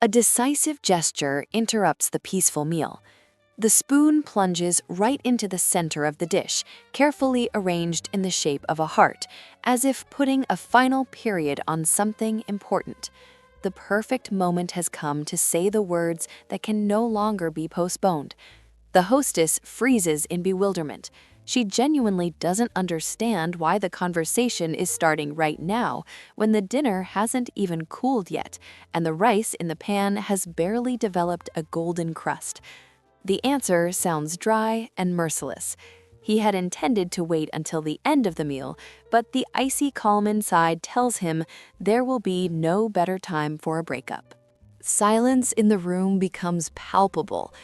A decisive gesture interrupts the peaceful meal. The spoon plunges right into the center of the dish, carefully arranged in the shape of a heart, as if putting a final period on something important. The perfect moment has come to say the words that can no longer be postponed. The hostess freezes in bewilderment. She genuinely doesn't understand why the conversation is starting right now, when the dinner hasn't even cooled yet, and the rice in the pan has barely developed a golden crust. The answer sounds dry and merciless. He had intended to wait until the end of the meal, but the icy calm inside tells him there will be no better time for a breakup. Silence in the room becomes palpable.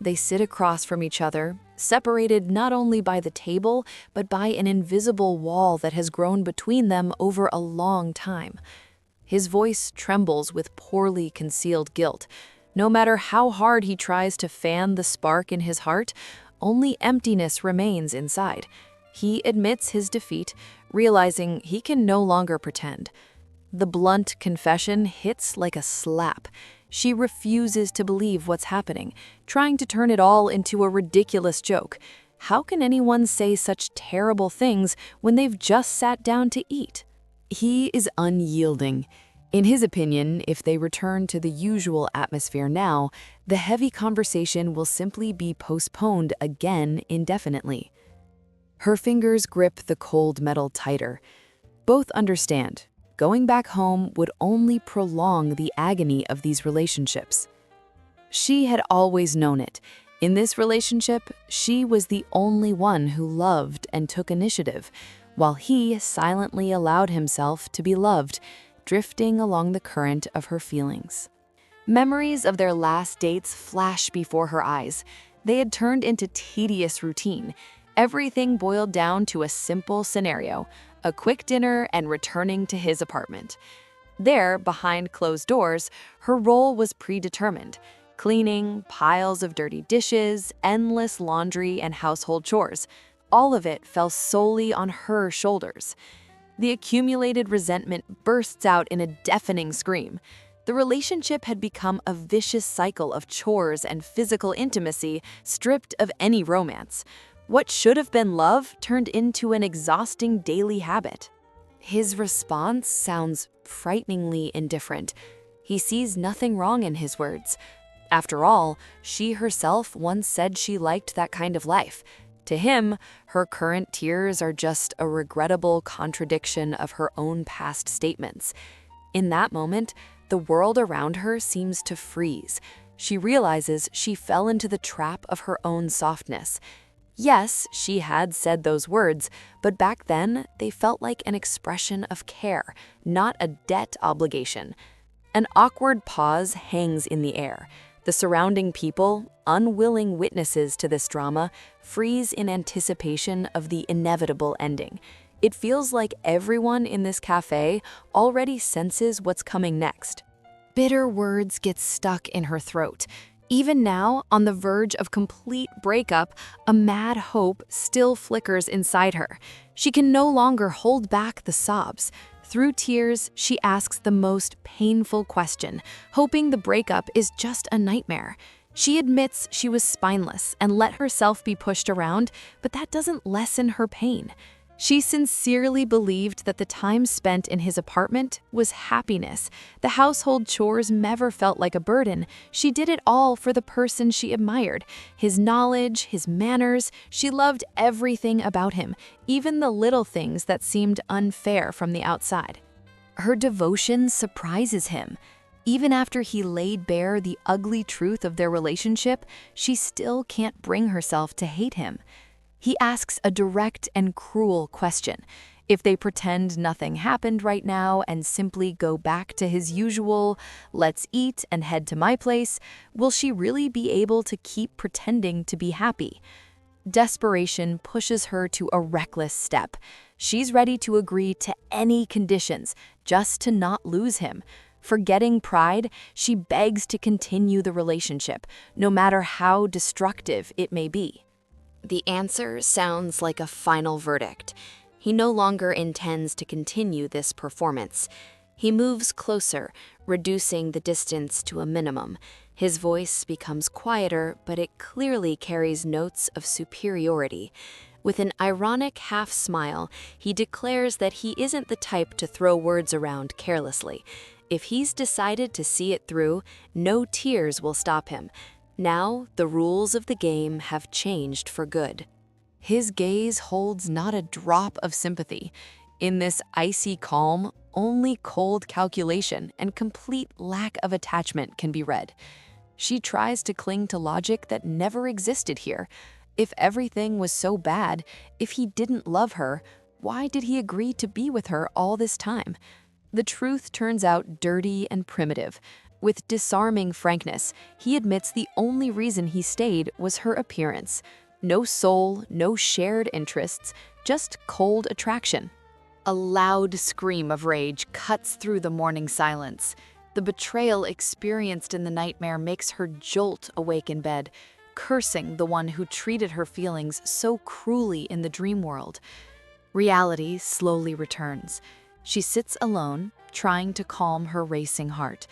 They sit across from each other, separated not only by the table, but by an invisible wall that has grown between them over a long time. His voice trembles with poorly concealed guilt. No matter how hard he tries to fan the spark in his heart, only emptiness remains inside. He admits his defeat, realizing he can no longer pretend. The blunt confession hits like a slap. She refuses to believe what's happening, trying to turn it all into a ridiculous joke. How can anyone say such terrible things when they've just sat down to eat? He is unyielding. In his opinion, if they return to the usual atmosphere now, the heavy conversation will simply be postponed again indefinitely. Her fingers grip the cold metal tighter. Both understand. Going back home would only prolong the agony of these relationships. She had always known it. In this relationship, she was the only one who loved and took initiative, while he silently allowed himself to be loved, drifting along the current of her feelings. Memories of their last dates flash before her eyes. They had turned into tedious routine. Everything boiled down to a simple scenario: a quick dinner and returning to his apartment. There, behind closed doors, her role was predetermined: cleaning, piles of dirty dishes, endless laundry, and household chores. All of it fell solely on her shoulders. The accumulated resentment bursts out in a deafening scream. The relationship had become a vicious cycle of chores and physical intimacy, stripped of any romance. What should have been love turned into an exhausting daily habit. His response sounds frighteningly indifferent. He sees nothing wrong in his words. After all, she herself once said she liked that kind of life. To him, her current tears are just a regrettable contradiction of her own past statements. In that moment, the world around her seems to freeze. She realizes she fell into the trap of her own softness. Yes, she had said those words, but back then they felt like an expression of care, not a debt obligation. An awkward pause hangs in the air. The surrounding people, unwilling witnesses to this drama, freeze in anticipation of the inevitable ending. It feels like everyone in this cafe already senses what's coming next. Bitter words get stuck in her throat. Even now, on the verge of complete breakup, a mad hope still flickers inside her. She can no longer hold back the sobs. Through tears, she asks the most painful question, hoping the breakup is just a nightmare. She admits she was spineless and let herself be pushed around, but that doesn't lessen her pain. She sincerely believed that the time spent in his apartment was happiness. The household chores never felt like a burden. She did it all for the person she admired. His knowledge, his manners, she loved everything about him, even the little things that seemed unfair from the outside. Her devotion surprises him. Even after he laid bare the ugly truth of their relationship, she still can't bring herself to hate him. He asks a direct and cruel question. If they pretend nothing happened right now and simply go back to his usual, let's eat and head to my place, will she really be able to keep pretending to be happy? Desperation pushes her to a reckless step. She's ready to agree to any conditions just to not lose him. Forgetting pride, she begs to continue the relationship, no matter how destructive it may be. The answer sounds like a final verdict. He no longer intends to continue this performance. He moves closer, reducing the distance to a minimum. His voice becomes quieter, but it clearly carries notes of superiority. With an ironic half-smile, he declares that he isn't the type to throw words around carelessly. If he's decided to see it through, no tears will stop him. Now, the rules of the game have changed for good. His gaze holds not a drop of sympathy. In this icy calm, only cold calculation and complete lack of attachment can be read. She tries to cling to logic that never existed here. If everything was so bad, if he didn't love her, why did he agree to be with her all this time? The truth turns out dirty and primitive. With disarming frankness, he admits the only reason he stayed was her appearance. No soul, no shared interests, just cold attraction. A loud scream of rage cuts through the morning silence. The betrayal experienced in the nightmare makes her jolt awake in bed, cursing the one who treated her feelings so cruelly in the dream world. Reality slowly returns. She sits alone, trying to calm her racing heart.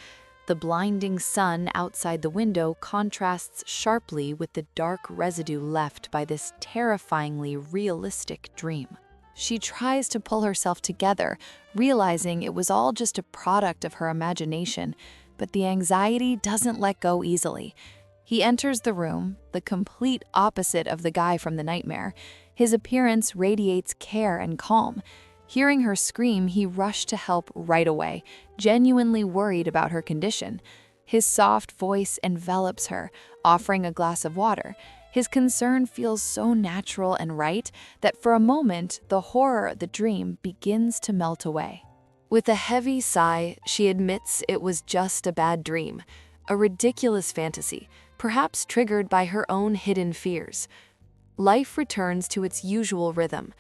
The blinding sun outside the window contrasts sharply with the dark residue left by this terrifyingly realistic dream. She tries to pull herself together, realizing it was all just a product of her imagination, but the anxiety doesn't let go easily. He enters the room, the complete opposite of the guy from the nightmare. His appearance radiates care and calm. Hearing her scream, he rushed to help right away, genuinely worried about her condition. His soft voice envelops her, offering a glass of water. His concern feels so natural and right that for a moment, the horror of the dream begins to melt away. With a heavy sigh, she admits it was just a bad dream, a ridiculous fantasy, perhaps triggered by her own hidden fears. Life returns to its usual rhythm.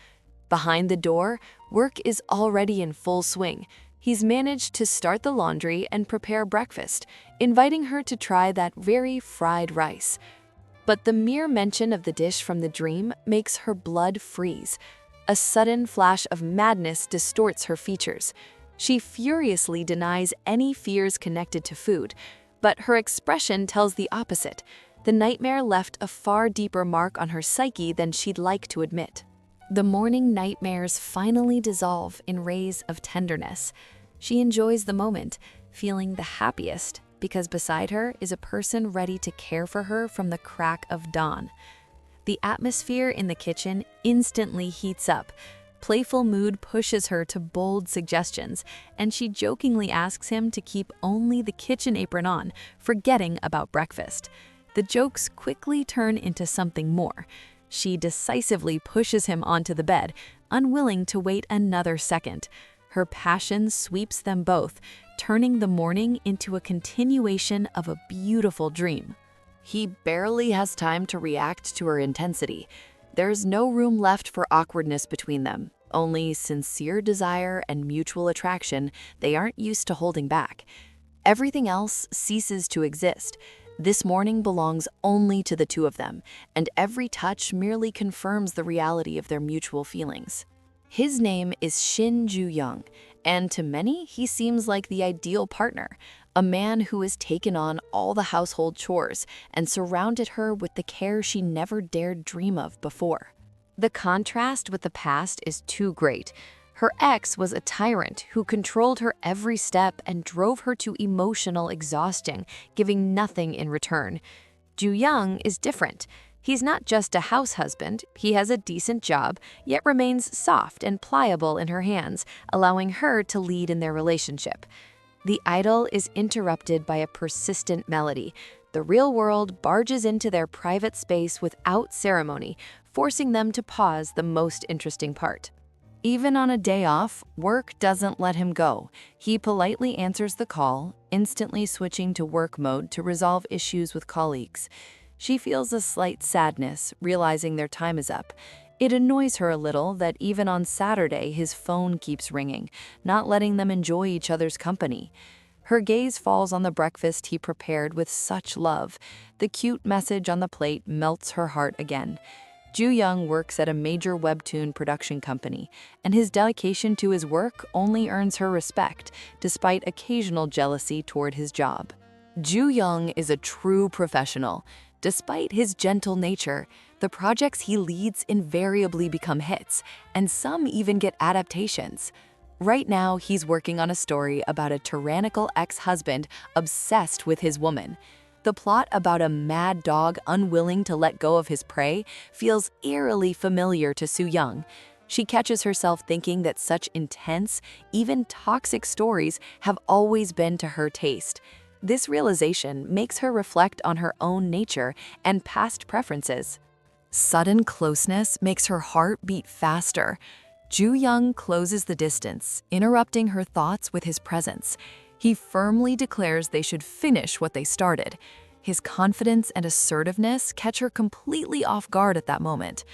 Behind the door, work is already in full swing. He's managed to start the laundry and prepare breakfast, inviting her to try that very fried rice. But the mere mention of the dish from the dream makes her blood freeze. A sudden flash of madness distorts her features. She furiously denies any fears connected to food, but her expression tells the opposite. The nightmare left a far deeper mark on her psyche than she'd like to admit. The morning nightmares finally dissolve in rays of tenderness. She enjoys the moment, feeling the happiest, because beside her is a person ready to care for her from the crack of dawn. The atmosphere in the kitchen instantly heats up. Playful mood pushes her to bold suggestions, and she jokingly asks him to keep only the kitchen apron on, forgetting about breakfast. The jokes quickly turn into something more. She decisively pushes him onto the bed, unwilling to wait another second. Her passion sweeps them both, turning the morning into a continuation of a beautiful dream. He barely has time to react to her intensity. There's no room left for awkwardness between them, only sincere desire and mutual attraction they aren't used to holding back. Everything else ceases to exist. This morning belongs only to the two of them, and every touch merely confirms the reality of their mutual feelings. His name is Shin Joo-young, and to many, he seems like the ideal partner, a man who has taken on all the household chores and surrounded her with the care she never dared dream of before. The contrast with the past is too great. Her ex was a tyrant who controlled her every step and drove her to emotional exhaustion, giving nothing in return. Joo-young is different. He's not just a house husband, he has a decent job, yet remains soft and pliable in her hands, allowing her to lead in their relationship. The idyll is interrupted by a persistent melody. The real world barges into their private space without ceremony, forcing them to pause the most interesting part. Even on a day off, work doesn't let him go. He politely answers the call, instantly switching to work mode to resolve issues with colleagues. She feels a slight sadness, realizing their time is up. It annoys her a little that even on Saturday his phone keeps ringing, not letting them enjoy each other's company. Her gaze falls on the breakfast he prepared with such love. The cute message on the plate melts her heart again. Joo-young works at a major webtoon production company, and his dedication to his work only earns her respect, despite occasional jealousy toward his job. Joo-young is a true professional. Despite his gentle nature, the projects he leads invariably become hits, and some even get adaptations. Right now, he's working on a story about a tyrannical ex-husband obsessed with his woman. The plot about a mad dog unwilling to let go of his prey feels eerily familiar to Soo-young. She catches herself thinking that such intense, even toxic stories have always been to her taste. This realization makes her reflect on her own nature and past preferences. Sudden closeness makes her heart beat faster. Joo-young closes the distance, interrupting her thoughts with his presence. He firmly declares they should finish what they started. His confidence and assertiveness catch her completely off guard at that moment.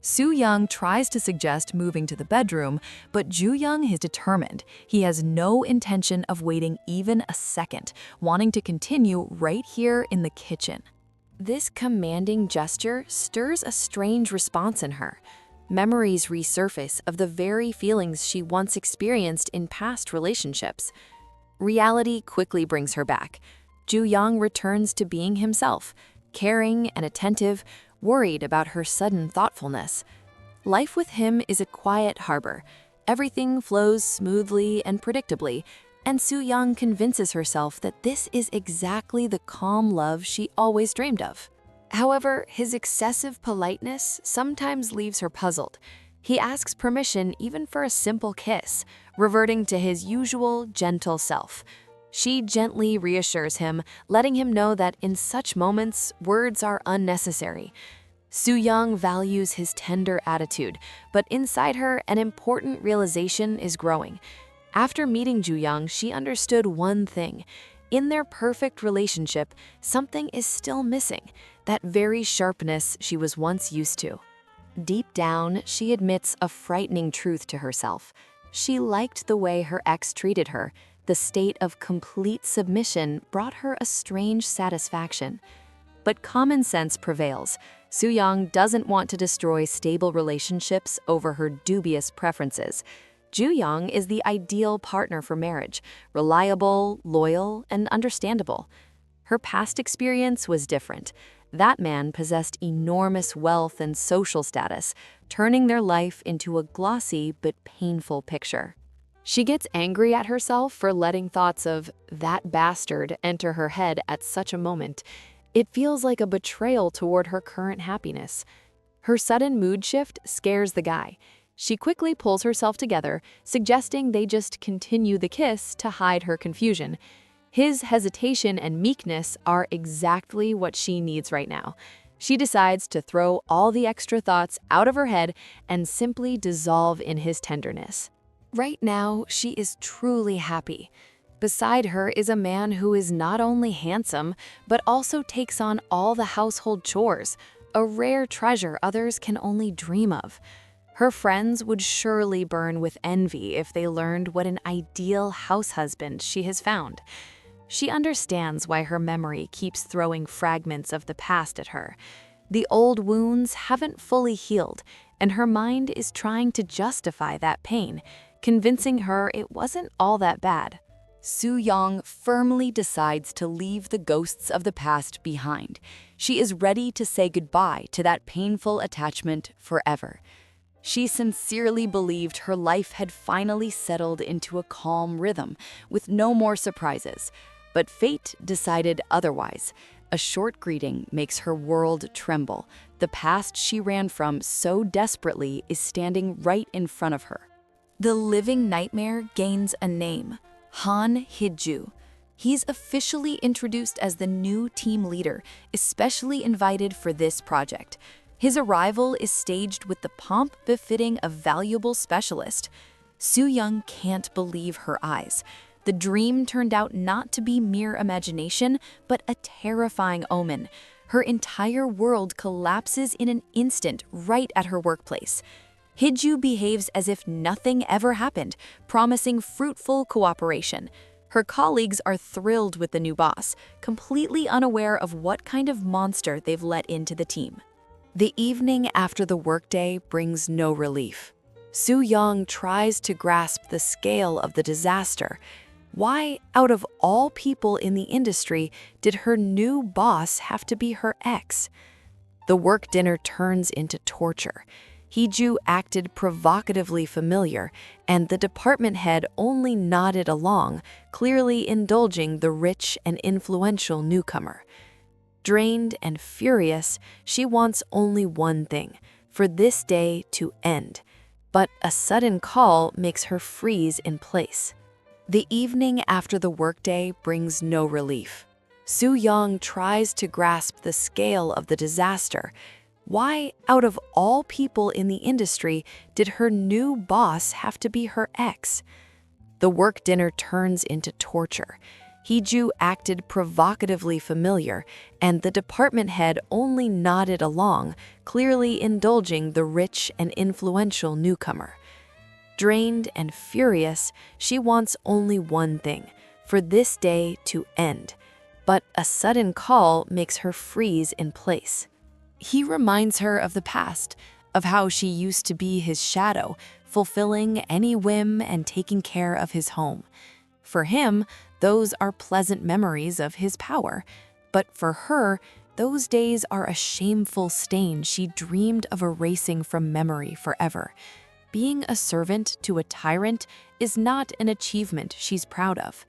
Soo-young tries to suggest moving to the bedroom, but Joo-young is determined. He has no intention of waiting even a second, wanting to continue right here in the kitchen. This commanding gesture stirs a strange response in her. Memories resurface of the very feelings she once experienced in past relationships. Reality quickly brings her back. Joo-young returns to being himself, caring and attentive, worried about her sudden thoughtfulness. Life with him is a quiet harbor. Everything flows smoothly and predictably, and Soo-young convinces herself that this is exactly the calm love she always dreamed of. However, his excessive politeness sometimes leaves her puzzled. He asks permission even for a simple kiss, reverting to his usual gentle self. She gently reassures him, letting him know that in such moments, words are unnecessary. Soo-young values his tender attitude, but inside her, an important realization is growing. After meeting Joo-young, she understood one thing. In their perfect relationship, something is still missing, that very sharpness she was once used to. Deep down, she admits a frightening truth to herself. She liked the way her ex treated her. The state of complete submission brought her a strange satisfaction. But common sense prevails. Soo-young doesn't want to destroy stable relationships over her dubious preferences. Joo-young is the ideal partner for marriage, reliable, loyal, and understandable. Her past experience was different. That man possessed enormous wealth and social status, turning their life into a glossy but painful picture. She gets angry at herself for letting thoughts of "that bastard" enter her head at such a moment. It feels like a betrayal toward her current happiness. Her sudden mood shift scares the guy. She quickly pulls herself together, suggesting they just continue the kiss to hide her confusion. His hesitation and meekness are exactly what she needs right now. She decides to throw all the extra thoughts out of her head and simply dissolve in his tenderness. Right now, she is truly happy. Beside her is a man who is not only handsome, but also takes on all the household chores, a rare treasure others can only dream of. Her friends would surely burn with envy if they learned what an ideal house husband she has found. She understands why her memory keeps throwing fragments of the past at her. The old wounds haven't fully healed, and her mind is trying to justify that pain, convincing her it wasn't all that bad. Soo-young firmly decides to leave the ghosts of the past behind. She is ready to say goodbye to that painful attachment forever. She sincerely believed her life had finally settled into a calm rhythm, with no more surprises. But fate decided otherwise. A short greeting makes her world tremble. The past she ran from so desperately is standing right in front of her. The living nightmare gains a name: Han Hee-joo. He's officially introduced as the new team leader, especially invited for this project. His arrival is staged with the pomp befitting a valuable specialist. Soo-young can't believe her eyes. The dream turned out not to be mere imagination, but a terrifying omen. Her entire world collapses in an instant right at her workplace. Hee-joo behaves as if nothing ever happened, promising fruitful cooperation. Her colleagues are thrilled with the new boss, completely unaware of what kind of monster they've let into the team. The evening after the workday brings no relief. Soo-young tries to grasp the scale of the disaster. Why, out of all people in the industry, did her new boss have to be her ex? The work dinner turns into torture. Hee-joo acted provocatively familiar, and the department head only nodded along, clearly indulging the rich and influential newcomer. Drained and furious, she wants only one thing, for this day to end. But a sudden call makes her freeze in place. The evening after the workday brings no relief. Soo-young tries to grasp the scale of the disaster. Why, out of all people in the industry, did her new boss have to be her ex? The work dinner turns into torture. Hee-joo acted provocatively familiar, and the department head only nodded along, clearly indulging the rich and influential newcomer. Drained and furious, she wants only one thing, for this day to end. But a sudden call makes her freeze in place. He reminds her of the past, of how she used to be his shadow, fulfilling any whim and taking care of his home. For him, those are pleasant memories of his power. But for her, those days are a shameful stain she dreamed of erasing from memory forever. Being a servant to a tyrant is not an achievement she's proud of.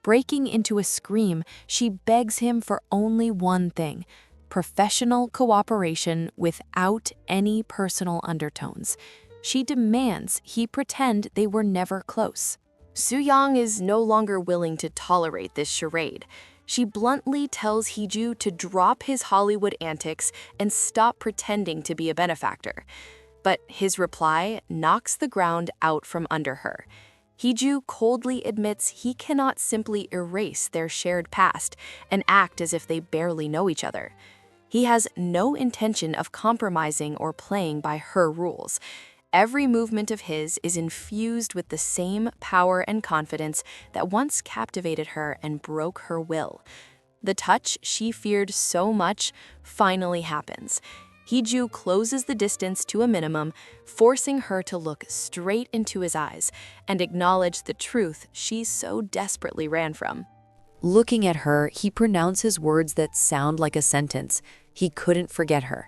Breaking into a scream, she begs him for only one thing: professional cooperation without any personal undertones. She demands he pretend they were never close. Soo-young is no longer willing to tolerate this charade. She bluntly tells Hee-joo to drop his Hollywood antics and stop pretending to be a benefactor. But his reply knocks the ground out from under her. Hee-joo coldly admits he cannot simply erase their shared past and act as if they barely know each other. He has no intention of compromising or playing by her rules. Every movement of his is infused with the same power and confidence that once captivated her and broke her will. The touch she feared so much finally happens. Hee-joo closes the distance to a minimum, forcing her to look straight into his eyes and acknowledge the truth she so desperately ran from. Looking at her, he pronounces words that sound like a sentence. He couldn't forget her.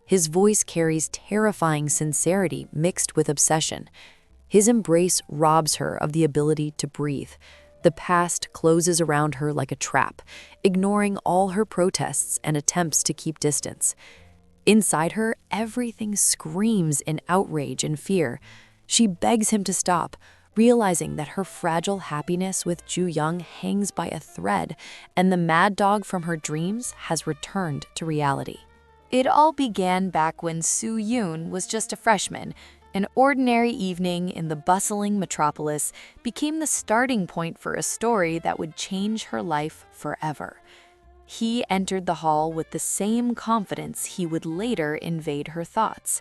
His voice carries terrifying sincerity mixed with obsession. His embrace robs her of the ability to breathe. The past closes around her like a trap, ignoring all her protests and attempts to keep distance. Inside her, everything screams in outrage and fear. She begs him to stop, realizing that her fragile happiness with Joo-young hangs by a thread, and the mad dog from her dreams has returned to reality. It all began back when Soo-yoon was just a freshman. An ordinary evening in the bustling metropolis became the starting point for a story that would change her life forever. He entered the hall with the same confidence he would later invade her thoughts.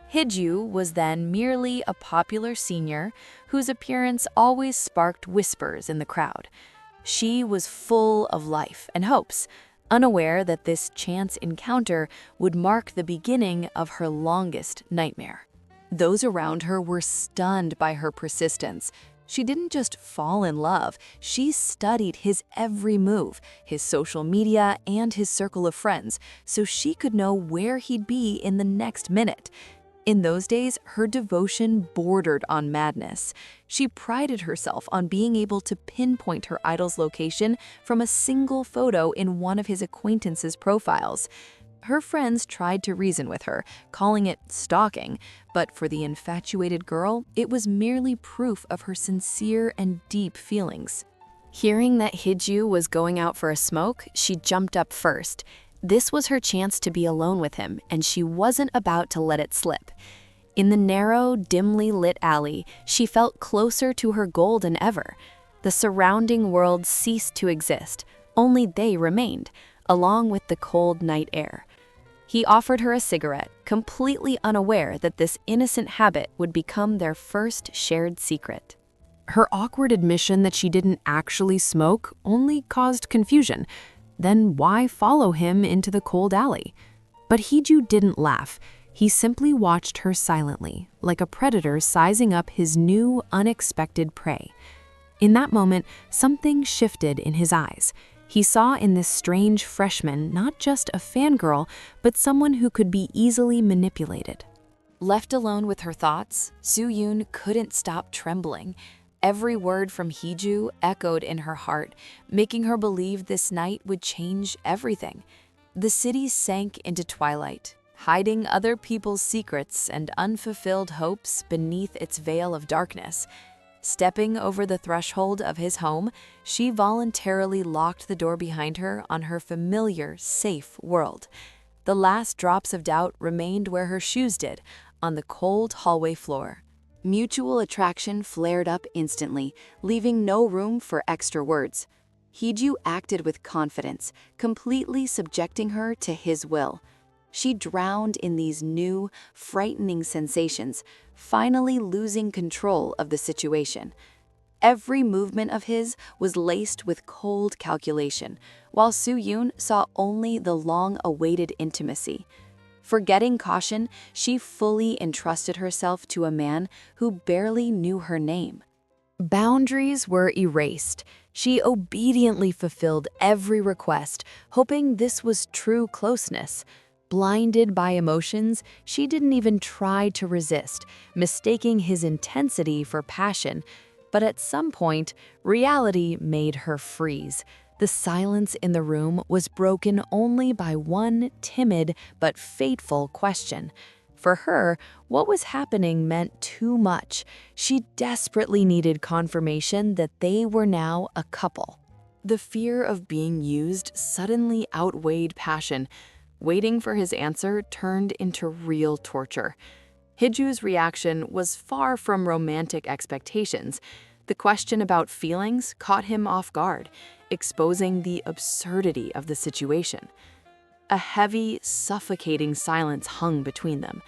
Hee-joo was then merely a popular senior whose appearance always sparked whispers in the crowd. She was full of life and hopes, unaware that this chance encounter would mark the beginning of her longest nightmare. Those around her were stunned by her persistence. She didn't just fall in love, she studied his every move, his social media and his circle of friends, so she could know where he'd be in the next minute. In those days, her devotion bordered on madness. She prided herself on being able to pinpoint her idol's location from a single photo in one of his acquaintances' profiles. Her friends tried to reason with her, calling it stalking, but for the infatuated girl, it was merely proof of her sincere and deep feelings. Hearing that Hee-joo was going out for a smoke, she jumped up first. This was her chance to be alone with him, and she wasn't about to let it slip. In the narrow, dimly lit alley, she felt closer to her goal than ever. The surrounding world ceased to exist, only they remained, along with the cold night air. He offered her a cigarette, completely unaware that this innocent habit would become their first shared secret. Her awkward admission that she didn't actually smoke only caused confusion. Then why follow him into the cold alley? But Hee-joo didn't laugh. He simply watched her silently, like a predator sizing up his new, unexpected prey. In that moment, something shifted in his eyes. He saw in this strange freshman not just a fangirl, but someone who could be easily manipulated. Left alone with her thoughts, Soo-yoon couldn't stop trembling. Every word from Hee-joo echoed in her heart, making her believe this night would change everything. The city sank into twilight, hiding other people's secrets and unfulfilled hopes beneath its veil of darkness. Stepping over the threshold of his home, she voluntarily locked the door behind her on her familiar, safe world. The last drops of doubt remained where her shoes did, on the cold hallway floor. Mutual attraction flared up instantly, leaving no room for extra words. Hee-joo acted with confidence, completely subjecting her to his will. She drowned in these new, frightening sensations, finally losing control of the situation. Every movement of his was laced with cold calculation, while Soo-yoon saw only the long-awaited intimacy. Forgetting caution, she fully entrusted herself to a man who barely knew her name. Boundaries were erased. She obediently fulfilled every request, hoping this was true closeness. Blinded by emotions, she didn't even try to resist, mistaking his intensity for passion. But at some point, reality made her freeze. The silence in the room was broken only by one timid but fateful question. For her, what was happening meant too much. She desperately needed confirmation that they were now a couple. The fear of being used suddenly outweighed passion. Waiting for his answer turned into real torture. Hee-joo's reaction was far from romantic expectations. The question about feelings caught him off guard, exposing the absurdity of the situation. A heavy, suffocating silence hung between them.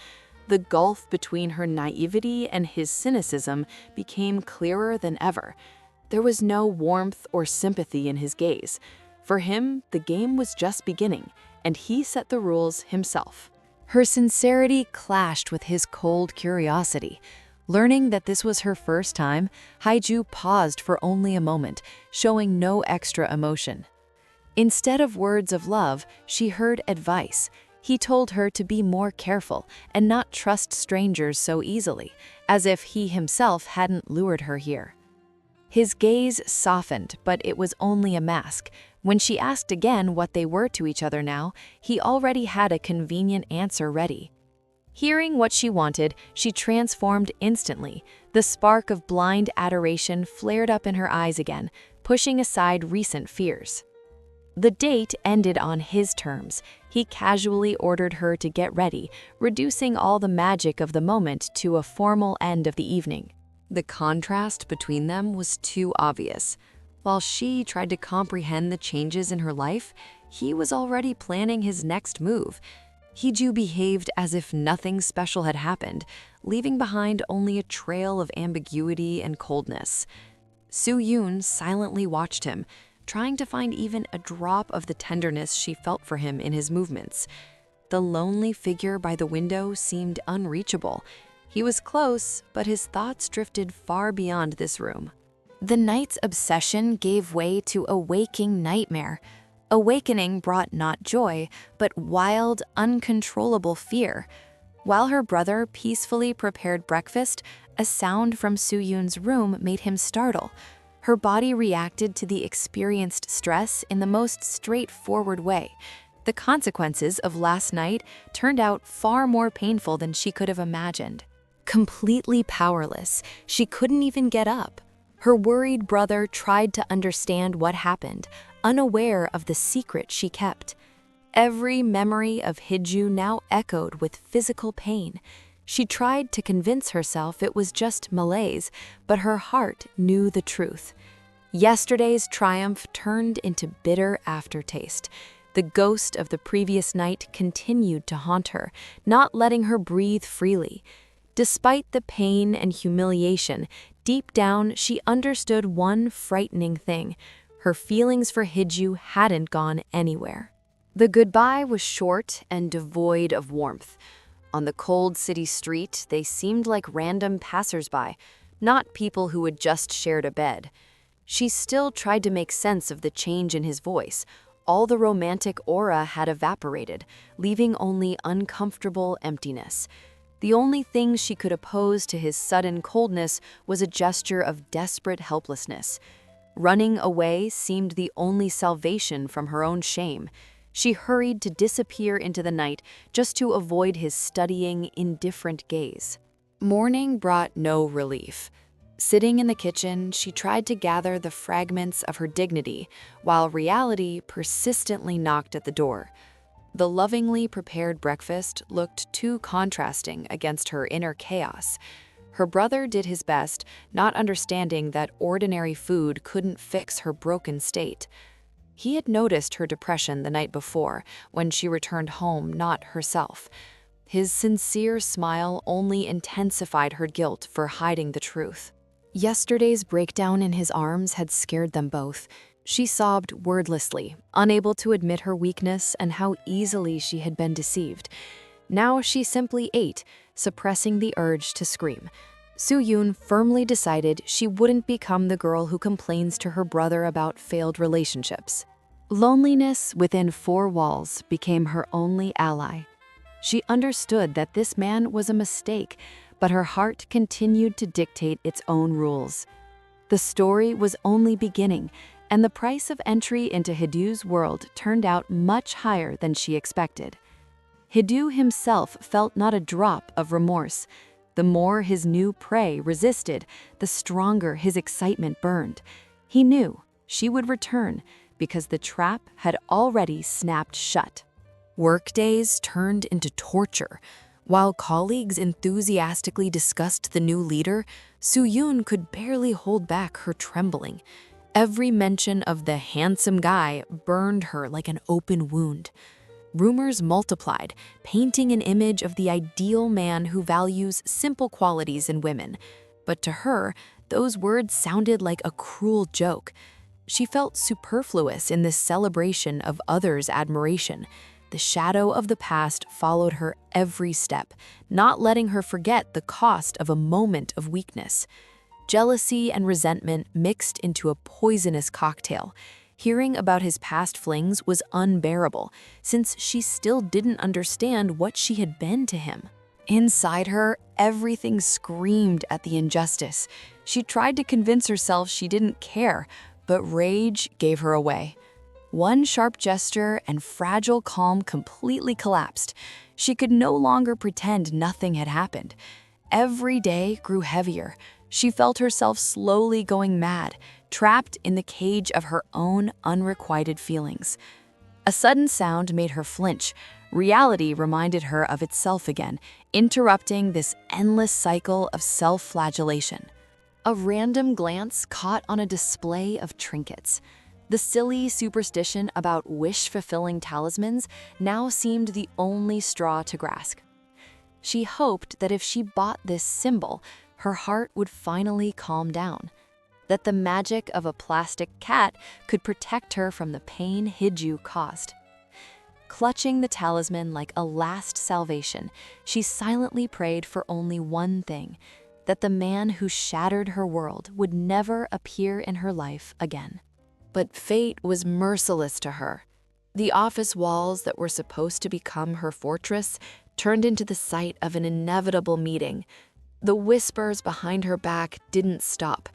The gulf between her naivety and his cynicism became clearer than ever. There was no warmth or sympathy in his gaze. For him, the game was just beginning, and he set the rules himself. Her sincerity clashed with his cold curiosity. Learning that this was her first time, Hee-joo paused for only a moment, showing no extra emotion. Instead of words of love, she heard advice. He told her to be more careful and not trust strangers so easily, as if he himself hadn't lured her here. His gaze softened, but it was only a mask. When she asked again what they were to each other now, he already had a convenient answer ready. Hearing what she wanted, she transformed instantly. The spark of blind adoration flared up in her eyes again, pushing aside recent fears. The date ended on his terms. He casually ordered her to get ready, reducing all the magic of the moment to a formal end of the evening. The contrast between them was too obvious. While she tried to comprehend the changes in her life, he was already planning his next move. Hee-joo behaved as if nothing special had happened, leaving behind only a trail of ambiguity and coldness. Soo-yoon silently watched him, trying to find even a drop of the tenderness she felt for him in his movements. The lonely figure by the window seemed unreachable. He was close, but his thoughts drifted far beyond this room. The night's obsession gave way to a waking nightmare. Awakening brought not joy, but wild, uncontrollable fear. While her brother peacefully prepared breakfast, a sound from Soo-yoon's room made him startle. Her body reacted to the experienced stress in the most straightforward way. The consequences of last night turned out far more painful than she could have imagined. Completely powerless, she couldn't even get up. Her worried brother tried to understand what happened, unaware of the secret she kept. Every memory of Hee-joo now echoed with physical pain. She tried to convince herself it was just malaise, but her heart knew the truth. Yesterday's triumph turned into bitter aftertaste. The ghost of the previous night continued to haunt her, not letting her breathe freely. Despite the pain and humiliation, deep down she understood one frightening thing. Her feelings for Hee-joo hadn't gone anywhere. The goodbye was short and devoid of warmth. On the cold city street, they seemed like random passersby, not people who had just shared a bed. She still tried to make sense of the change in his voice. All the romantic aura had evaporated, leaving only uncomfortable emptiness. The only thing she could oppose to his sudden coldness was a gesture of desperate helplessness. Running away seemed the only salvation from her own shame. She hurried to disappear into the night just to avoid his studying, indifferent gaze. Morning brought no relief. Sitting in the kitchen, she tried to gather the fragments of her dignity, while reality persistently knocked at the door. The lovingly prepared breakfast looked too contrasting against her inner chaos. Her brother did his best, not understanding that ordinary food couldn't fix her broken state. He had noticed her depression the night before, when she returned home not herself. His sincere smile only intensified her guilt for hiding the truth. Yesterday's breakdown in his arms had scared them both. She sobbed wordlessly, unable to admit her weakness and how easily she had been deceived. Now she simply ate, suppressing the urge to scream. Soo-yoon firmly decided she wouldn't become the girl who complains to her brother about failed relationships. Loneliness within four walls became her only ally. She understood that this man was a mistake, but her heart continued to dictate its own rules. The story was only beginning, and the price of entry into Hee-joo's world turned out much higher than she expected. Hee-joo himself felt not a drop of remorse. The more his new prey resisted, the stronger his excitement burned. He knew she would return because the trap had already snapped shut. Workdays turned into torture. While colleagues enthusiastically discussed the new leader, Soo-yoon could barely hold back her trembling. Every mention of the handsome guy burned her like an open wound. Rumors multiplied, painting an image of the ideal man who values simple qualities in women. But to her, those words sounded like a cruel joke. She felt superfluous in this celebration of others' admiration. The shadow of the past followed her every step, not letting her forget the cost of a moment of weakness. Jealousy and resentment mixed into a poisonous cocktail. Hearing about his past flings was unbearable, since she still didn't understand what she had been to him. Inside her, everything screamed at the injustice. She tried to convince herself she didn't care, but rage gave her away. One sharp gesture and fragile calm completely collapsed. She could no longer pretend nothing had happened. Every day grew heavier. She felt herself slowly going mad, trapped in the cage of her own unrequited feelings. A sudden sound made her flinch. Reality reminded her of itself again, interrupting this endless cycle of self-flagellation. A random glance caught on a display of trinkets. The silly superstition about wish-fulfilling talismans now seemed the only straw to grasp. She hoped that if she bought this symbol, her heart would finally calm down, that the magic of a plastic cat could protect her from the pain Hee-joo caused. Clutching the talisman like a last salvation, she silently prayed for only one thing, that the man who shattered her world would never appear in her life again. But fate was merciless to her. The office walls that were supposed to become her fortress turned into the site of an inevitable meeting. The whispers behind her back didn't stop.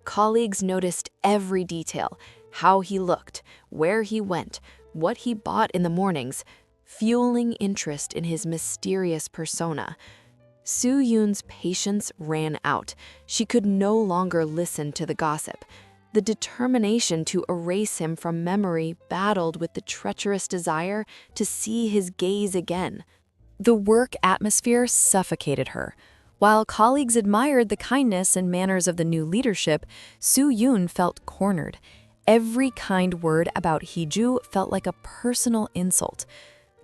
Colleagues noticed every detail, how he looked, where he went, what he bought in the mornings, fueling interest in his mysterious persona. Soo-yoon's patience ran out. She could no longer listen to the gossip. The determination to erase him from memory battled with the treacherous desire to see his gaze again. The work atmosphere suffocated her. While colleagues admired the kindness and manners of the new leadership, Soo-yoon felt cornered. Every kind word about Hee-joo felt like a personal insult.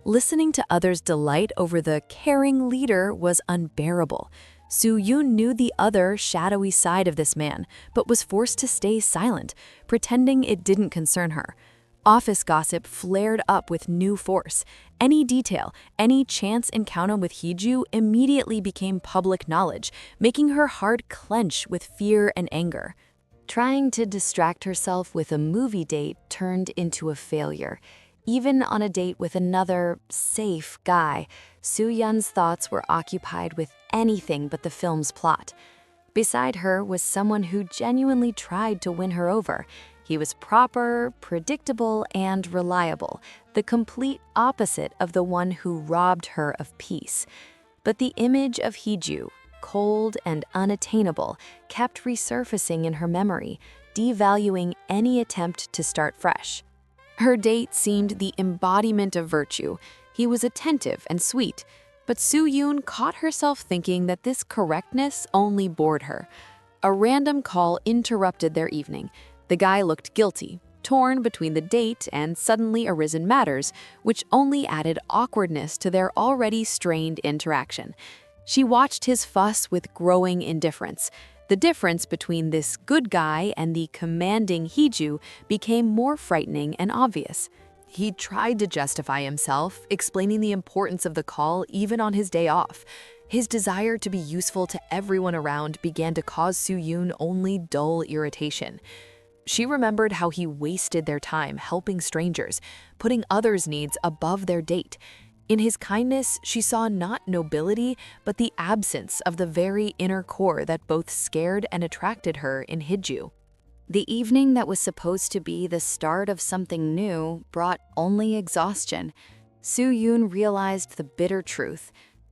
Listening to others' delight over the caring leader was unbearable. Soo-yoon knew the other, shadowy side of this man, but was forced to stay silent, pretending it didn't concern her. Office gossip flared up with new force. Any detail, any chance encounter with Hee-joo immediately became public knowledge, making her heart clench with fear and anger. Trying to distract herself with a movie date turned into a failure. Even on a date with another, safe guy, Soo-yeon's thoughts were occupied with anything but the film's plot. Beside her was someone who genuinely tried to win her over. He was proper, predictable, and reliable, the complete opposite of the one who robbed her of peace. But the image of Hee-joo, cold and unattainable, kept resurfacing in her memory, devaluing any attempt to start fresh. Her date seemed the embodiment of virtue. He was attentive and sweet, but Soo-yoon caught herself thinking that this correctness only bored her. A random call interrupted their evening. The guy looked guilty, torn between the date and suddenly arisen matters, which only added awkwardness to their already strained interaction. She watched his fuss with growing indifference. The difference between this good guy and the commanding Hee-joo became more frightening and obvious. He tried to justify himself, explaining the importance of the call even on his day off. His desire to be useful to everyone around began to cause Soo-yoon only dull irritation. She remembered how he wasted their time helping strangers, putting others' needs above their date. In his kindness, she saw not nobility, but the absence of the very inner core that both scared and attracted her in Hee-joo. The evening that was supposed to be the start of something new brought only exhaustion. Soo-yoon realized the bitter truth.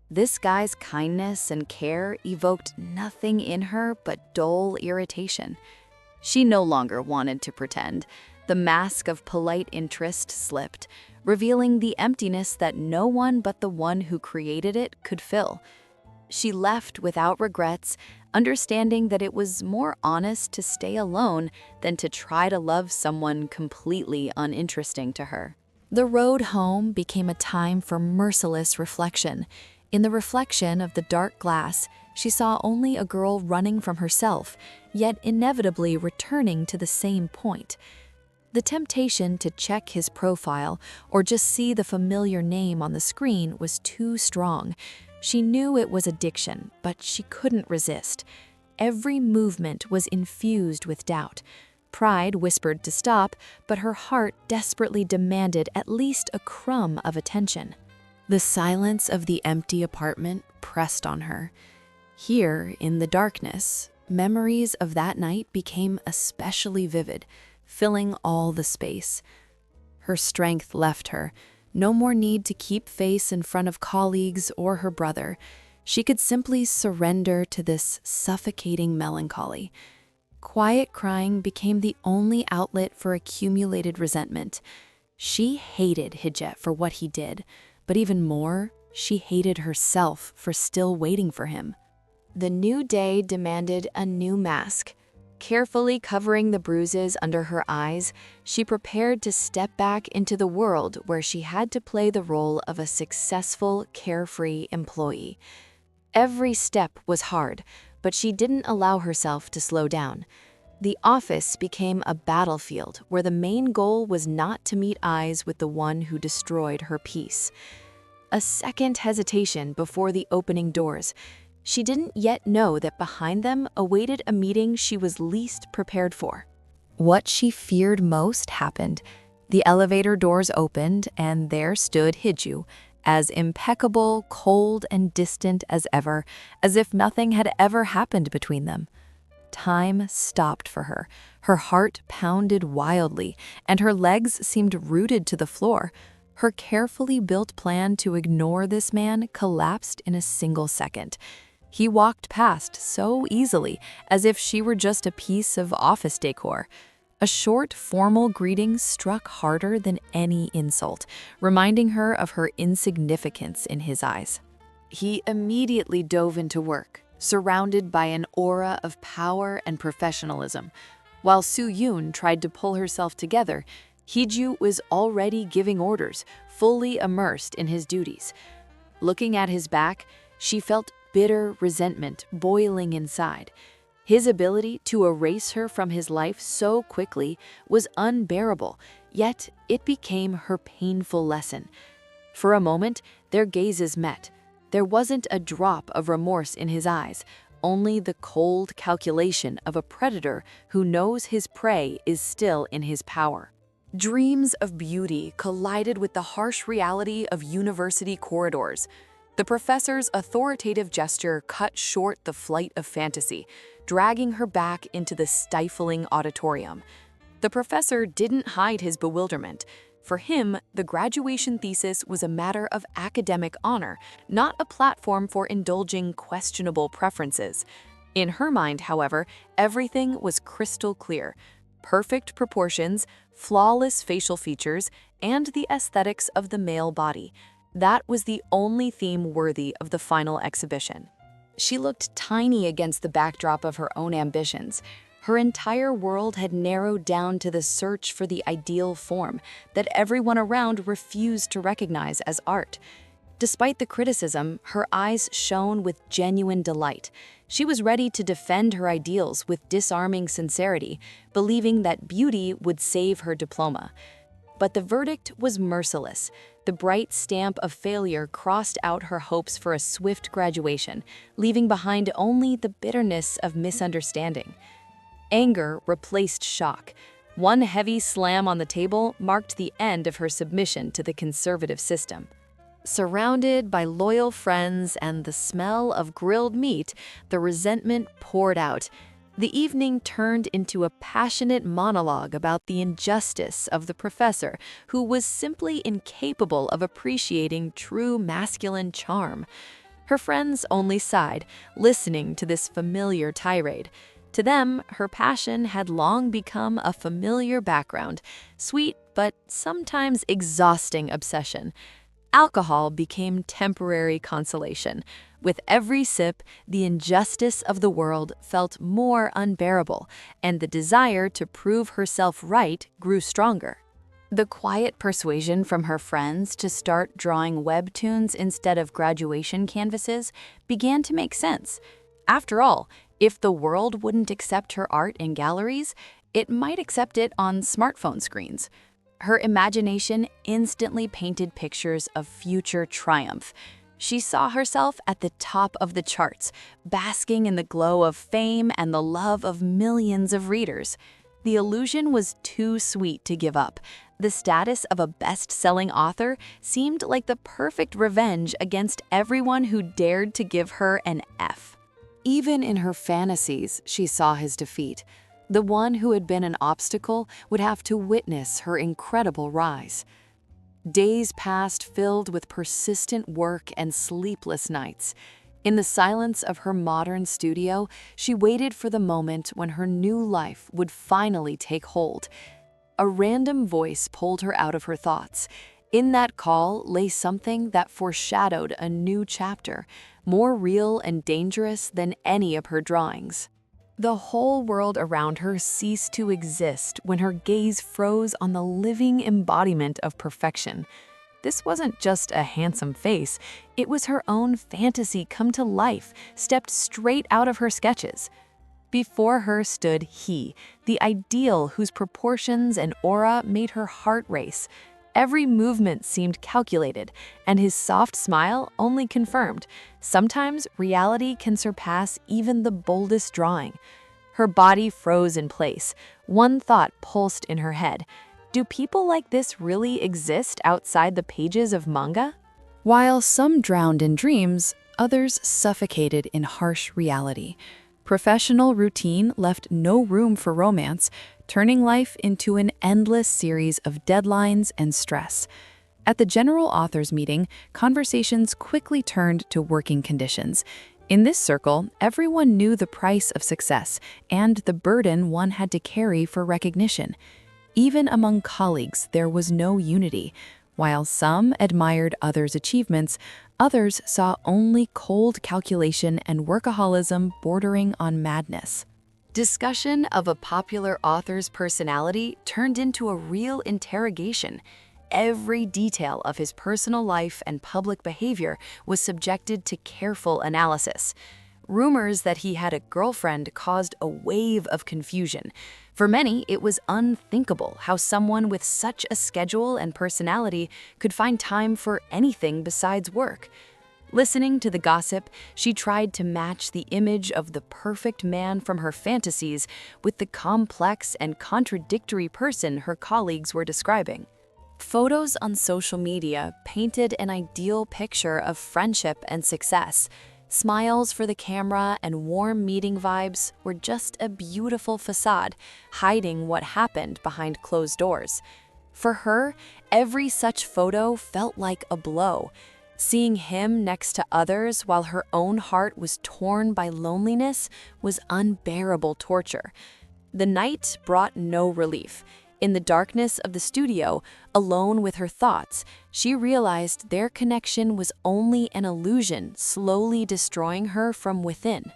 This guy's kindness and care evoked nothing in her but dull irritation. She no longer wanted to pretend. The mask of polite interest slipped, revealing the emptiness that no one but the one who created it could fill. She left without regrets, understanding that it was more honest to stay alone than to try to love someone completely uninteresting to her. The road home became a time for merciless reflection. In the reflection of the dark glass, she saw only a girl running from herself, yet inevitably returning to the same point. The temptation to check his profile or just see the familiar name on the screen was too strong. She knew it was addiction, but she couldn't resist. Every movement was infused with doubt. Pride whispered to stop, but her heart desperately demanded at least a crumb of attention. The silence of the empty apartment pressed on her. Here, in the darkness, memories of that night became especially vivid, filling all the space. Her strength left her. No more need to keep face in front of colleagues or her brother. She could simply surrender to this suffocating melancholy. Quiet crying became the only outlet for accumulated resentment. She hated Hee-joo for what he did, but even more, she hated herself for still waiting for him. The new day demanded a new mask. Carefully covering the bruises under her eyes, she prepared to step back into the world where she had to play the role of a successful, carefree employee. Every step was hard, but she didn't allow herself to slow down. The office became a battlefield where the main goal was not to meet eyes with the one who destroyed her peace. A second hesitation before the opening doors. She didn't yet know that behind them awaited a meeting she was least prepared for. What she feared most happened. The elevator doors opened, and there stood Hee-joo, as impeccable, cold, and distant as ever, as if nothing had ever happened between them. Time stopped for her. Her heart pounded wildly, and her legs seemed rooted to the floor. Her carefully built plan to ignore this man collapsed in a single second. He walked past so easily, as if she were just a piece of office decor. A short, formal greeting struck harder than any insult, reminding her of her insignificance in his eyes. He immediately dove into work, surrounded by an aura of power and professionalism. While Soo-yoon tried to pull herself together, Hee-joo was already giving orders, fully immersed in his duties. Looking at his back, she felt bitter resentment boiling inside. His ability to erase her from his life so quickly was unbearable. Yet it became her painful lesson. For a moment, their gazes met. There wasn't a drop of remorse in his eyes, only the cold calculation of a predator who knows his prey is still in his power. Dreams of beauty collided with the harsh reality of university corridors. The professor's authoritative gesture cut short the flight of fantasy, dragging her back into the stifling auditorium. The professor didn't hide his bewilderment. For him, the graduation thesis was a matter of academic honor, not a platform for indulging questionable preferences. In her mind, however, everything was crystal clear. Perfect proportions, flawless facial features, and the aesthetics of the male body. That was the only theme worthy of the final exhibition. She looked tiny against the backdrop of her own ambitions. Her entire world had narrowed down to the search for the ideal form that everyone around refused to recognize as art. Despite the criticism, her eyes shone with genuine delight. She was ready to defend her ideals with disarming sincerity, believing that beauty would save her diploma. But the verdict was merciless. The bright stamp of failure crossed out her hopes for a swift graduation, leaving behind only the bitterness of misunderstanding. Anger replaced shock. One heavy slam on the table marked the end of her submission to the conservative system. Surrounded by loyal friends and the smell of grilled meat, the resentment poured out. The evening turned into a passionate monologue about the injustice of the professor, who was simply incapable of appreciating true masculine charm. Her friends only sighed, listening to this familiar tirade. To them, her passion had long become a familiar background, sweet but sometimes exhausting obsession. Alcohol became temporary consolation. With every sip, the injustice of the world felt more unbearable, and the desire to prove herself right grew stronger. The quiet persuasion from her friends to start drawing webtoons instead of graduation canvases began to make sense. After all, if the world wouldn't accept her art in galleries, it might accept it on smartphone screens. Her imagination instantly painted pictures of future triumph. She saw herself at the top of the charts, basking in the glow of fame and the love of millions of readers. The illusion was too sweet to give up. The status of a best-selling author seemed like the perfect revenge against everyone who dared to give her an F. Even in her fantasies, she saw his defeat. The one who had been an obstacle would have to witness her incredible rise. Days passed filled with persistent work and sleepless nights. In the silence of her modern studio, she waited for the moment when her new life would finally take hold. A random voice pulled her out of her thoughts. In that call lay something that foreshadowed a new chapter, more real and dangerous than any of her drawings. The whole world around her ceased to exist when her gaze froze on the living embodiment of perfection. This wasn't just a handsome face, it was her own fantasy come to life, stepped straight out of her sketches. Before her stood he, the ideal whose proportions and aura made her heart race. Every movement seemed calculated, and his soft smile only confirmed. Sometimes reality can surpass even the boldest drawing. Her body froze in place. One thought pulsed in her head. Do people like this really exist outside the pages of manga? While some drowned in dreams, others suffocated in harsh reality. Professional routine left no room for romance, turning life into an endless series of deadlines and stress. At the general authors meeting, conversations quickly turned to working conditions. In this circle, everyone knew the price of success and the burden one had to carry for recognition. Even among colleagues, there was no unity. While some admired others' achievements, others saw only cold calculation and workaholism bordering on madness. Discussion of a popular author's personality turned into a real interrogation. Every detail of his personal life and public behavior was subjected to careful analysis. Rumors that he had a girlfriend caused a wave of confusion. For many, it was unthinkable how someone with such a schedule and personality could find time for anything besides work. Listening to the gossip, she tried to match the image of the perfect man from her fantasies with the complex and contradictory person her colleagues were describing. Photos on social media painted an ideal picture of friendship and success. Smiles for the camera and warm meeting vibes were just a beautiful facade, hiding what happened behind closed doors. For her, every such photo felt like a blow. Seeing him next to others while her own heart was torn by loneliness was unbearable torture. The night brought no relief. In the darkness of the studio, alone with her thoughts, she realized their connection was only an illusion, slowly destroying her from within.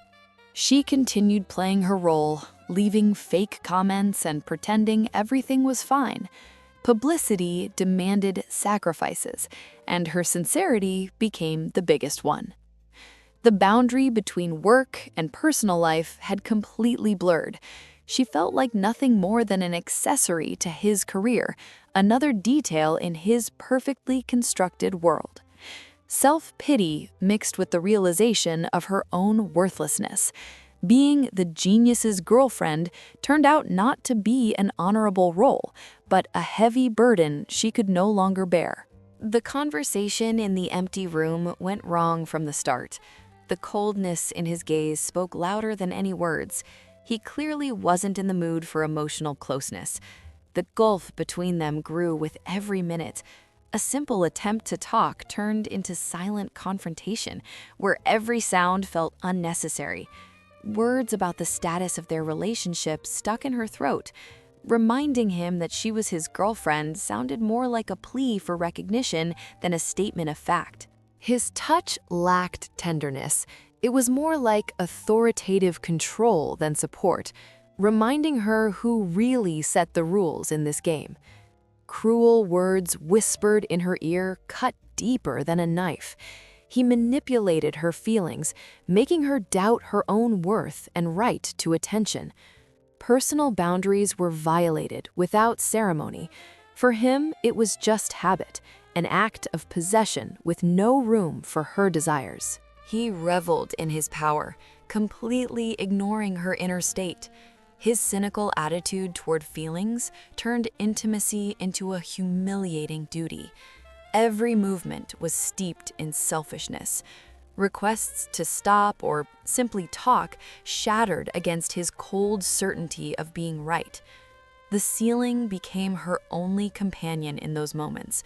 She continued playing her role, leaving fake comments and pretending everything was fine. Publicity demanded sacrifices, and her sincerity became the biggest one. The boundary between work and personal life had completely blurred. She felt like nothing more than an accessory to his career, another detail in his perfectly constructed world. Self-pity mixed with the realization of her own worthlessness. Being the genius's girlfriend turned out not to be an honorable role, but a heavy burden she could no longer bear. The conversation in the empty room went wrong from the start. The coldness in his gaze spoke louder than any words. He clearly wasn't in the mood for emotional closeness. The gulf between them grew with every minute. A simple attempt to talk turned into silent confrontation, where every sound felt unnecessary. Words about the status of their relationship stuck in her throat. Reminding him that she was his girlfriend sounded more like a plea for recognition than a statement of fact. His touch lacked tenderness. It was more like authoritative control than support, reminding her who really set the rules in this game. Cruel words whispered in her ear cut deeper than a knife. He manipulated her feelings, making her doubt her own worth and right to attention. Personal boundaries were violated without ceremony. For him, it was just habit, an act of possession with no room for her desires. He reveled in his power, completely ignoring her inner state. His cynical attitude toward feelings turned intimacy into a humiliating duty. Every movement was steeped in selfishness. Requests to stop or simply talk shattered against his cold certainty of being right. The ceiling became her only companion in those moments.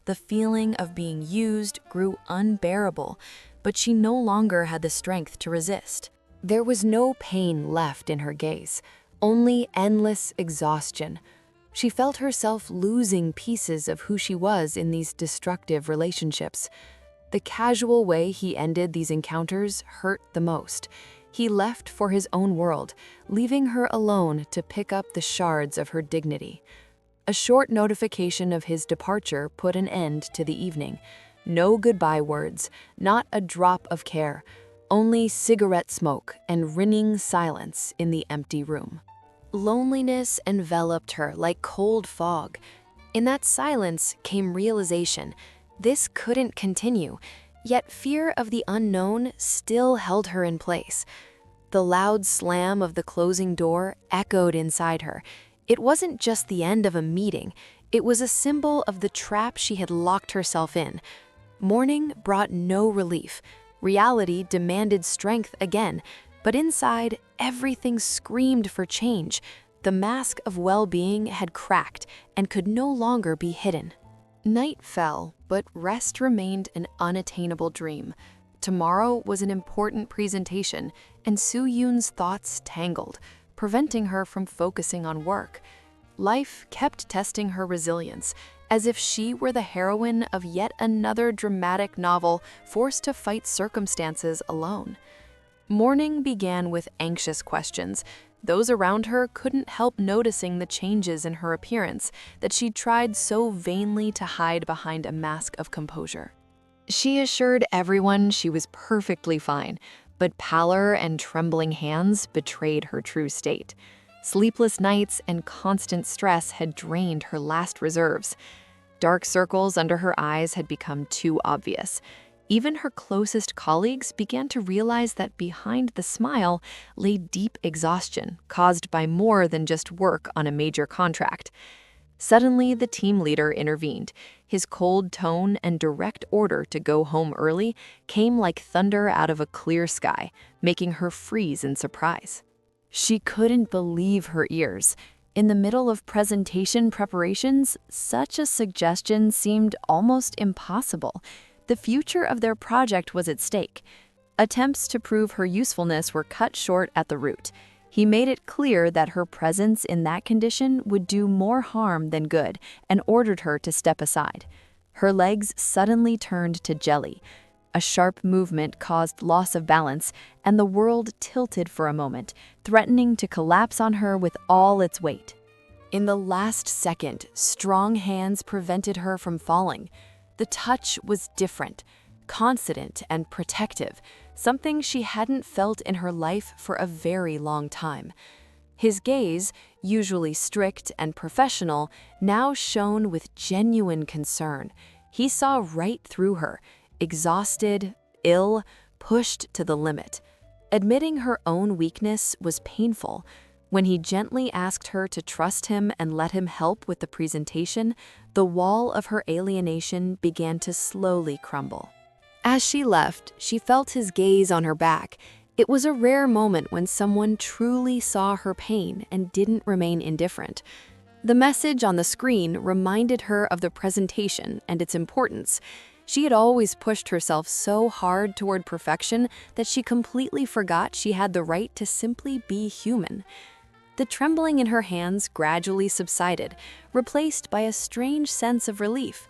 The feeling of being used grew unbearable, but she no longer had the strength to resist. There was no pain left in her gaze, only endless exhaustion. She felt herself losing pieces of who she was in these destructive relationships. The casual way he ended these encounters hurt the most. He left for his own world, leaving her alone to pick up the shards of her dignity. A short notification of his departure put an end to the evening. No goodbye words, not a drop of care, only cigarette smoke and ringing silence in the empty room. Loneliness enveloped her like cold fog. In that silence came realization. This couldn't continue, yet fear of the unknown still held her in place. The loud slam of the closing door echoed inside her. It wasn't just the end of a meeting, it was a symbol of the trap she had locked herself in. Morning brought no relief. Reality demanded strength again, but inside, everything screamed for change. The mask of well-being had cracked and could no longer be hidden. Night fell, but rest remained an unattainable dream. Tomorrow was an important presentation, and Soo-yoon's thoughts tangled, preventing her from focusing on work. Life kept testing her resilience, as if she were the heroine of yet another dramatic novel forced to fight circumstances alone. Morning began with anxious questions. Those around her couldn't help noticing the changes in her appearance that she tried so vainly to hide behind a mask of composure. She assured everyone she was perfectly fine, But pallor and trembling hands betrayed her true state. Sleepless nights and constant stress had drained her last reserves. Dark circles under her eyes had become too obvious. Even her closest colleagues began to realize that behind the smile lay deep exhaustion caused by more than just work on a major contract. Suddenly, the team leader intervened. His cold tone and direct order to go home early came like thunder out of a clear sky, making her freeze in surprise. She couldn't believe her ears. In the middle of presentation preparations, such a suggestion seemed almost impossible. The future of their project was at stake. Attempts to prove her usefulness were cut short at the root. He made it clear that her presence in that condition would do more harm than good and ordered her to step aside. Her legs suddenly turned to jelly. A sharp movement caused loss of balance, and the world tilted for a moment, threatening to collapse on her with all its weight. In the last second, strong hands prevented her from falling. The touch was different, confident and protective, something she hadn't felt in her life for a very long time. His gaze, usually strict and professional, now shone with genuine concern. He saw right through her, exhausted, ill, pushed to the limit. Admitting her own weakness was painful. When he gently asked her to trust him and let him help with the presentation, the wall of her alienation began to slowly crumble. As she left, she felt his gaze on her back. It was a rare moment when someone truly saw her pain and didn't remain indifferent. The message on the screen reminded her of the presentation and its importance. She had always pushed herself so hard toward perfection that she completely forgot she had the right to simply be human. The trembling in her hands gradually subsided, replaced by a strange sense of relief.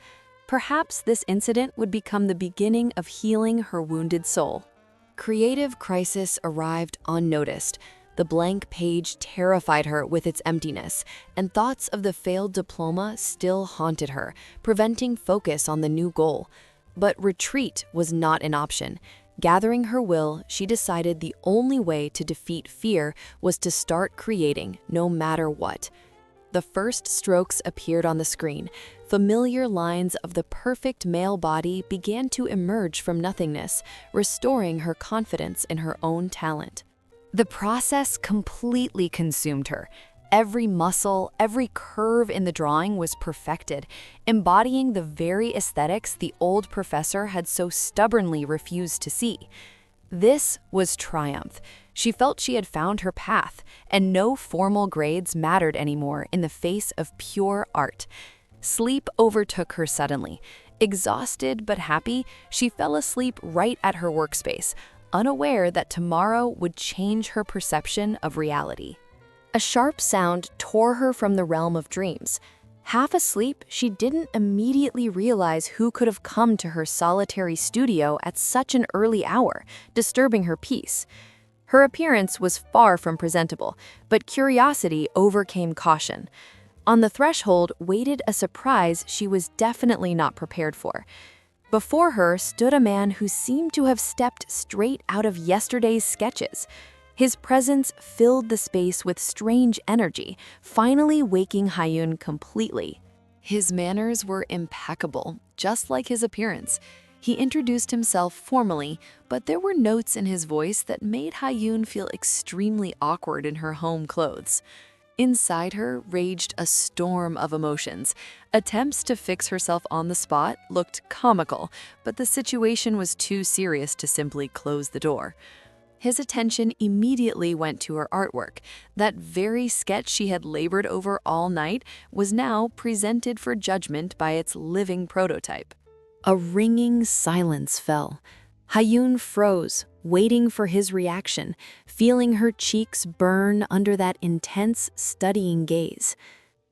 Perhaps this incident would become the beginning of healing her wounded soul. Creative crisis arrived unnoticed. The blank page terrified her with its emptiness, and thoughts of the failed diploma still haunted her, preventing focus on the new goal. But retreat was not an option. Gathering her will, she decided the only way to defeat fear was to start creating, no matter what. The first strokes appeared on the screen. Familiar lines of the perfect male body began to emerge from nothingness, restoring her confidence in her own talent. The process completely consumed her. Every muscle, every curve in the drawing was perfected, embodying the very aesthetics the old professor had so stubbornly refused to see. This was triumph. She felt she had found her path, and no formal grades mattered anymore in the face of pure art. Sleep overtook her suddenly. Exhausted but happy, she fell asleep right at her workspace, unaware that tomorrow would change her perception of reality. A sharp sound tore her from the realm of dreams. Half asleep, she didn't immediately realize who could have come to her solitary studio at such an early hour, disturbing her peace. Her appearance was far from presentable, but curiosity overcame caution. On the threshold waited a surprise she was definitely not prepared for. Before her stood a man who seemed to have stepped straight out of yesterday's sketches. His presence filled the space with strange energy, finally waking Hee-joo completely. His manners were impeccable, just like his appearance. He introduced himself formally, but there were notes in his voice that made Hee-joo feel extremely awkward in her home clothes. Inside her raged a storm of emotions. Attempts to fix herself on the spot looked comical, but the situation was too serious to simply close the door. His attention immediately went to her artwork. That very sketch she had labored over all night was now presented for judgment by its living prototype. A ringing silence fell. Hee-joo froze, waiting for his reaction, feeling her cheeks burn under that intense, studying gaze.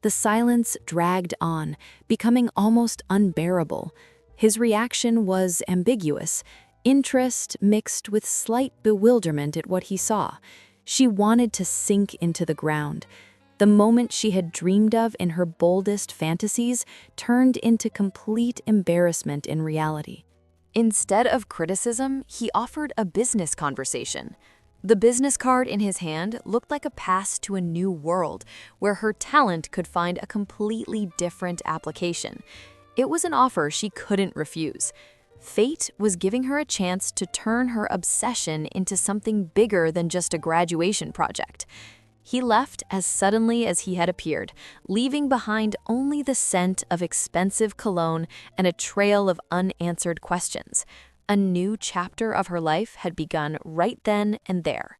The silence dragged on, becoming almost unbearable. His reaction was ambiguous, interest mixed with slight bewilderment at what he saw. She wanted to sink into the ground. The moment she had dreamed of in her boldest fantasies turned into complete embarrassment in reality. Instead of criticism, he offered a business conversation. The business card in his hand looked like a pass to a new world, where her talent could find a completely different application. It was an offer she couldn't refuse. Fate was giving her a chance to turn her obsession into something bigger than just a graduation project. He left as suddenly as he had appeared, leaving behind only the scent of expensive cologne and a trail of unanswered questions. A new chapter of her life had begun right then and there.